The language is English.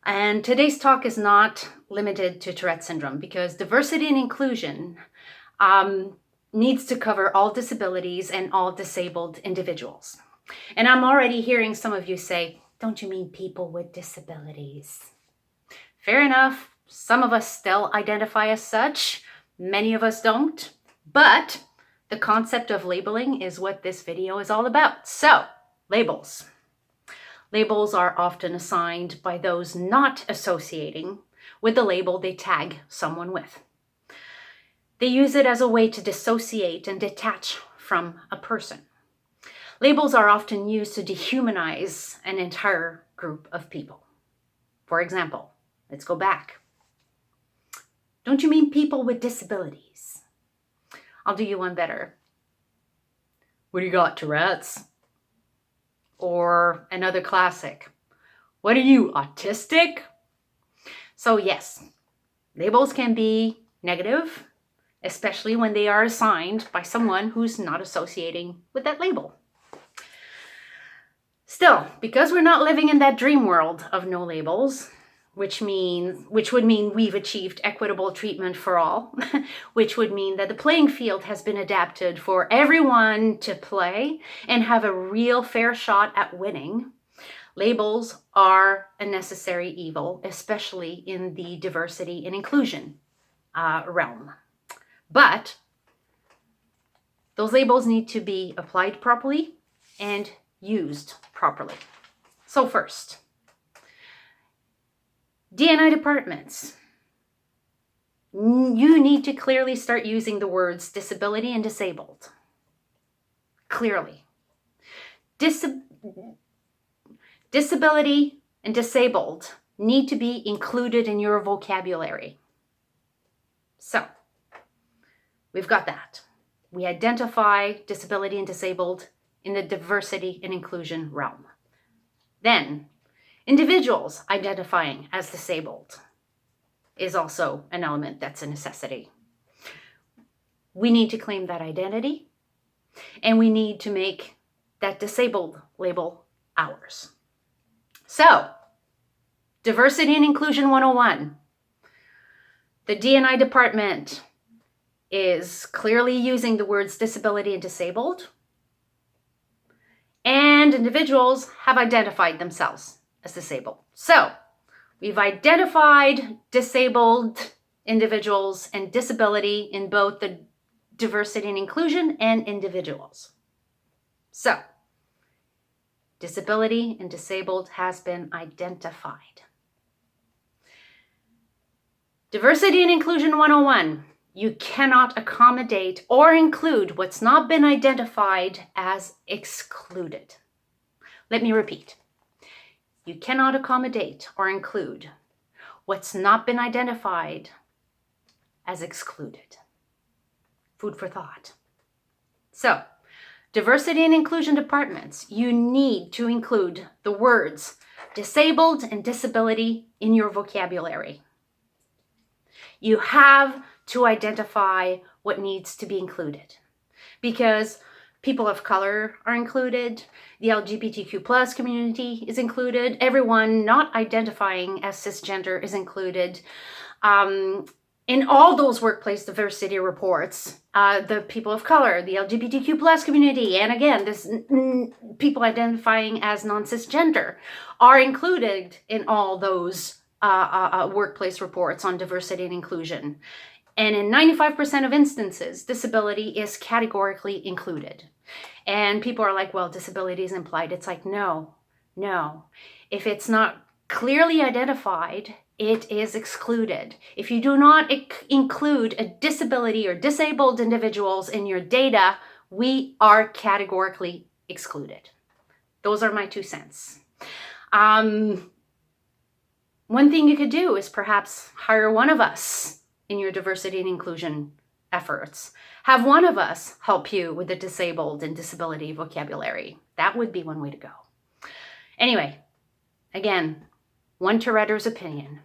And today's talk is not limited to Tourette syndrome because diversity and inclusion needs to cover all disabilities and all disabled individuals. And I'm already hearing some of you say, don't you mean people with disabilities? Fair enough. Some of us still identify as such. Many of us don't. But the concept of labeling is what this video is all about. So, labels. Labels are often assigned by those not associating with the label they tag someone with. They use it as a way to dissociate and detach from a person. Labels are often used to dehumanize an entire group of people. For example, let's go back. Don't you mean people with disabilities? I'll do you one better. What do you got, Tourette's? Or another classic. What are you, autistic? So yes, labels can be negative, especially when they are assigned by someone who's not associating with that label. Still, because we're not living in that dream world of no labels, which would mean we've achieved equitable treatment for all, which would mean that the playing field has been adapted for everyone to play and have a real fair shot at winning. Labels are a necessary evil, especially in the diversity and inclusion realm. But those labels need to be applied properly and used properly. So first, D&I departments, you need to clearly start using the words disability and disabled. Clearly. Disability and disabled need to be included in your vocabulary. So, we've got that. We identify disability and disabled in the diversity and inclusion realm. Then, individuals identifying as disabled is also an element that's a necessity. We need to claim that identity, and we need to make that disabled label ours. So, Diversity and Inclusion 101. The D&I department is clearly using the words disability and disabled, and individuals have identified themselves as disabled. So, we've identified disabled individuals and disability in both the diversity and inclusion and individuals. So, disability and disabled has been identified. Diversity and Inclusion 101. You cannot accommodate or include what's not been identified as excluded. Let me repeat. You cannot accommodate or include what's not been identified as excluded. Food for thought. So, diversity and inclusion departments, you need to include the words disabled and disability in your vocabulary. You have to identify what needs to be included because people of color are included, the LGBTQ plus community is included, everyone not identifying as cisgender is included. In all those workplace diversity reports, the people of color, the LGBTQ plus community, and again, this people identifying as non-cisgender are included in all those workplace reports on diversity and inclusion. And in 95% of instances, disability is categorically included. And people are like, well, disability is implied. It's like, no. If it's not clearly identified, it is excluded. If you do not include a disability or disabled individuals in your data, we are categorically excluded. Those are my 2 cents. One thing you could do is perhaps hire one of us in your diversity and inclusion efforts. Have one of us help you with the disabled and disability vocabulary. That would be one way to go. Anyway, again, one Tourette's opinion.